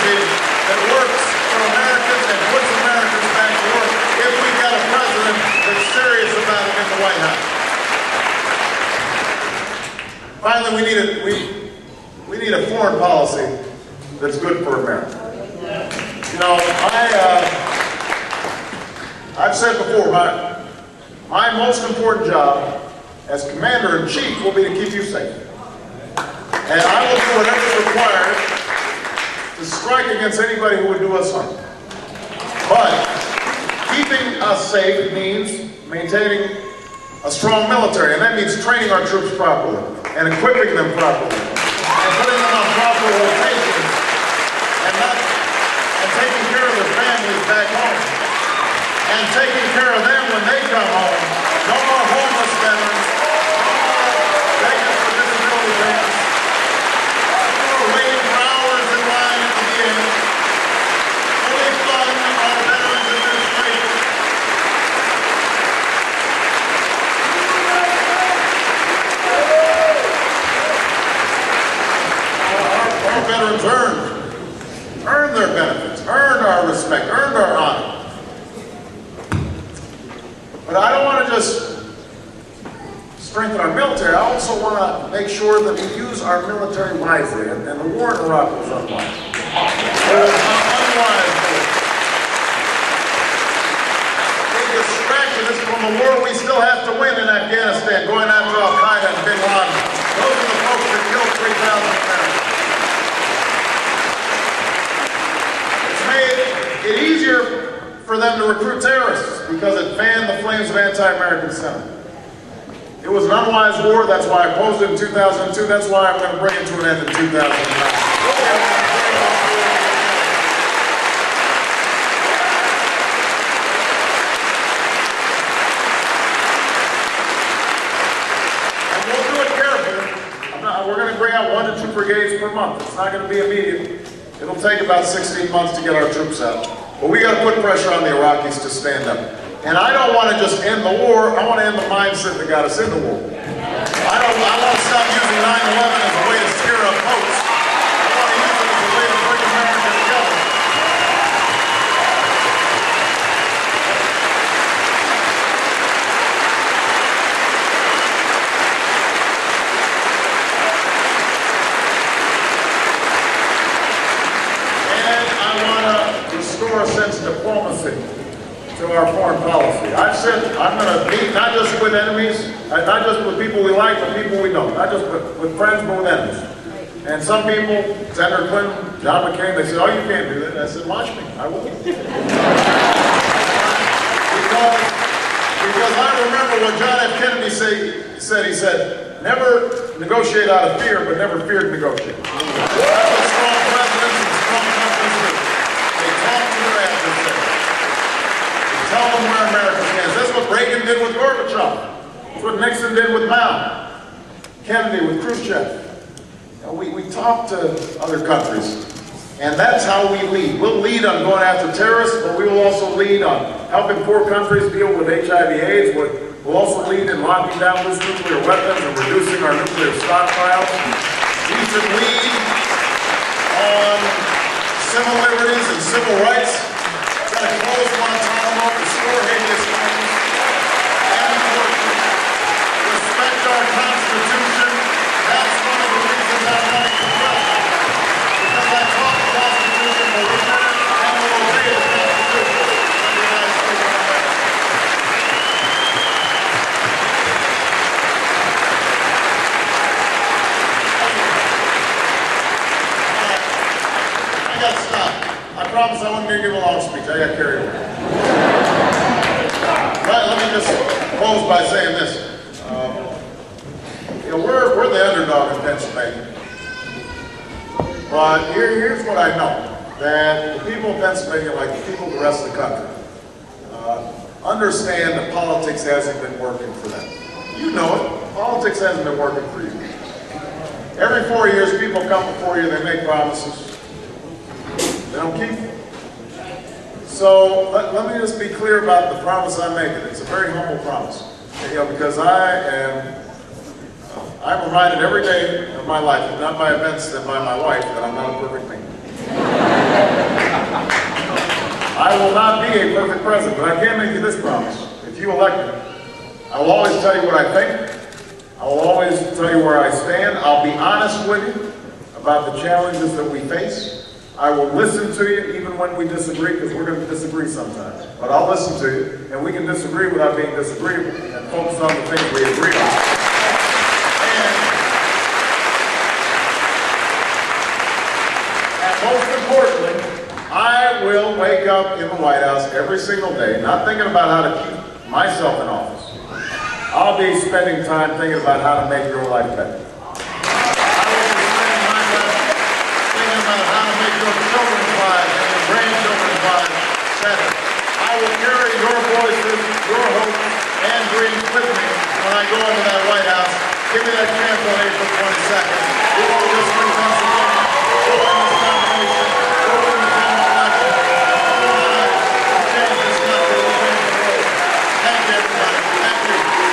democracy that works for Americans and puts Americans back to work if we've got a president that's serious about it in the White House. Finally, we need a foreign policy that's good for America. You know, I've said before, my most important job as Commander-in-Chief will be to keep you safe. And I will do whatever is required to strike against anybody who would do us harm. But keeping us safe means maintaining a strong military, and that means training our troops properly, and equipping them properly, and putting them on proper rotations, and taking care of their families back home, and taking care of them when they come home. No more homeless veterans, begging for disability payments, waiting for hours in line at the VA, fully fund our Veterans Administration. Our veterans earned their benefits, earned our respect, earned our honor. But I don't want to just strengthen our military. I also want to make sure that we use our military wisely. And the war in Iraq was unwise. It was unwise. They distracted us from the war we still have to win in Afghanistan, going after Al-Qaeda and Bin Laden. Those are the folks that killed 3,000 Americans. It's made it easier for them to recruit terrorists because it fanned the flames of anti-American sentiment. It was an unwise war. That's why I opposed it in 2002. That's why I'm going to bring it to an end in 2009. And we'll do it carefully. We're going to bring out 1 to 2 brigades per month. It's not going to be immediate. It'll take about 16 months to get our troops out. But we got to put pressure on the Iraqis to stand up. And I don't want to just end the war. I want to end the mindset that got us in the war. I want to stop using 9/11 as a way to stir up votes. I want to use it as a way to bring America together. And I want to restore a sense of diplomacy to our foreign policy. I've said I'm going to meet not just with enemies, not just with people we like, but people we don't. Not just with friends, but with enemies. And some people, Senator Clinton, John McCain, they said, oh, you can't do that. I said, watch me. I will. Because I remember what John F. Kennedy said. He said, never negotiate out of fear, but never fear to negotiate. That's what strong presidents and strong countries do. They talk to their adversaries. Tell them where America stands. That's what Reagan did with Gorbachev. That's what Nixon did with Mao. Kennedy with Khrushchev. You know, we talk to other countries, and that's how we lead. We'll lead on going after terrorists, but we will also lead on helping poor countries deal with HIV/AIDS. We'll also lead in locking down loose nuclear weapons and reducing our nuclear stockpiles. We should lead on civil liberties and civil rights. We're going to close Guantanamo, restore habeas corpus, and respect our Constitution. That's one of the reasons I'm running for president. Because I taught the Constitution will respect and will obey the Constitution of the United States of America. I got to stop. I promise I wasn't going to give a long speech. I got carried away. Right, let me just close by saying this. You know, we're the underdog in Pennsylvania. But here's what I know. That the people of Pennsylvania, like the people of the rest of the country, understand that politics hasn't been working for them. You know it. Politics hasn't been working for you. Every 4 years, people come before you, they make promises. They don't keep them. So let me just be clear about the promise I'm making. It's a very humble promise. You know, because I'm reminded every day of my life, not by events, then by my wife, that I'm not a perfect man. I will not be a perfect president, but I can make you this promise. If you elect me, I will always tell you what I think. I will always tell you where I stand. I'll be honest with you about the challenges that we face. I will listen to you even when we disagree, because we're going to disagree sometimes. But I'll listen to you, and we can disagree without being disagreeable and focus on the things we agree on. And most importantly, I will wake up in the White House every single day, not thinking about how to keep myself in office. I'll be spending time thinking about how to make your life better. Your children's lives and your grandchildren's lives better. I will carry your voices, your hopes, and dreams with me when I go into that White House. Give me that chance on April 22nd. We will just win Pennsylvania. We'll win this nomination. We'll win the general election. We'll change this country. We'll change the world. Thank you, everybody. Thank you.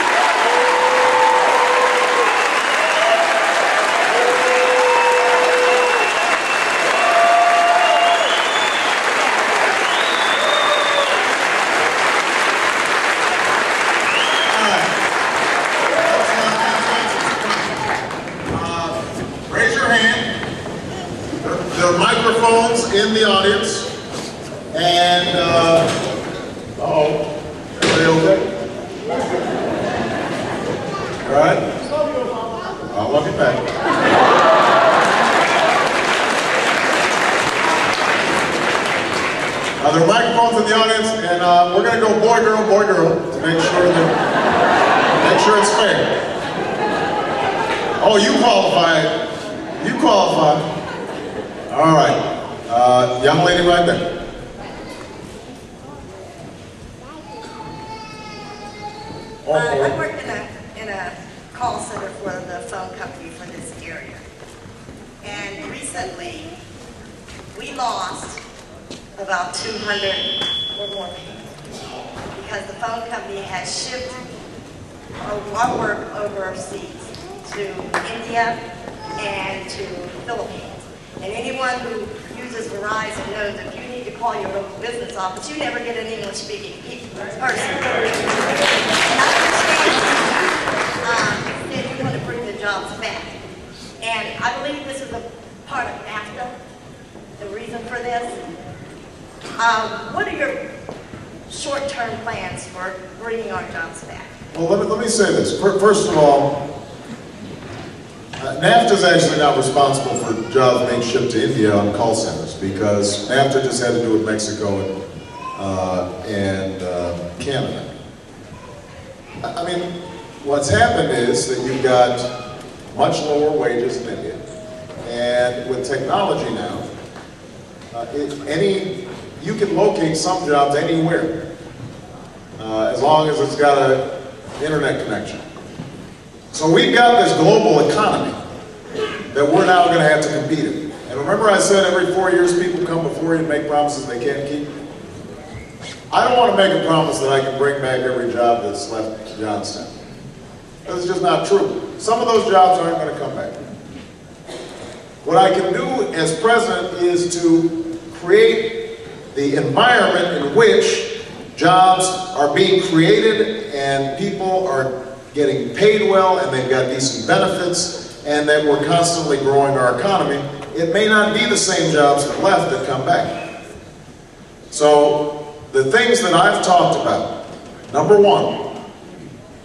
There are microphones in the audience, and everybody okay? All right? I'll love you back. There are microphones in the audience, and we're going to go boy, girl, to make sure it's fair. Oh, you qualify. You qualify. All right, young lady right there. I work in a call center for the phone company for this area. And recently, we lost about 200 or more people because the phone company has shipped our work overseas to India and to the Philippines. And anyone who uses Verizon knows if you need to call your local business office, you never get an English-speaking person. Then you want to bring the jobs back. And I believe this is a part of NAFTA, the reason for this. What are your short-term plans for bringing our jobs back? Well, let me say this. First of all, NAFTA is actually not responsible for jobs being shipped to India on call centers, because NAFTA just had to do with Mexico and Canada. I mean, what's happened is that you've got much lower wages in India, and with technology now, you can locate some jobs anywhere, as long as it's got an internet connection. So we've got this global economy that we're now going to have to compete in. And remember I said every 4 years people come before you and make promises they can't keep? I don't want to make a promise that I can bring back every job that's left to Johnstown. That's just not true. Some of those jobs aren't going to come back. What I can do as president is to create the environment in which jobs are being created and people are getting paid well and they've got decent benefits and that we're constantly growing our economy. It may not be the same jobs that left that come back. So the things that I've talked about, number one,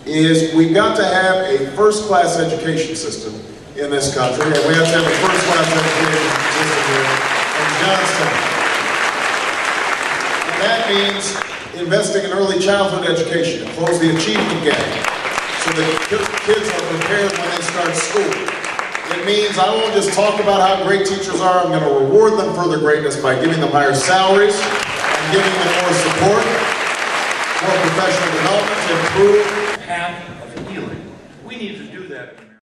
is we've got to have a first-class education system in this country, and we have to have a first-class education system here in Johnstown. And that means investing in early childhood education and close the achievement gap so that kids are prepared when they start school. It means I won't just talk about how great teachers are, I'm going to reward them for their greatness by giving them higher salaries and giving them more support, more professional development to improve.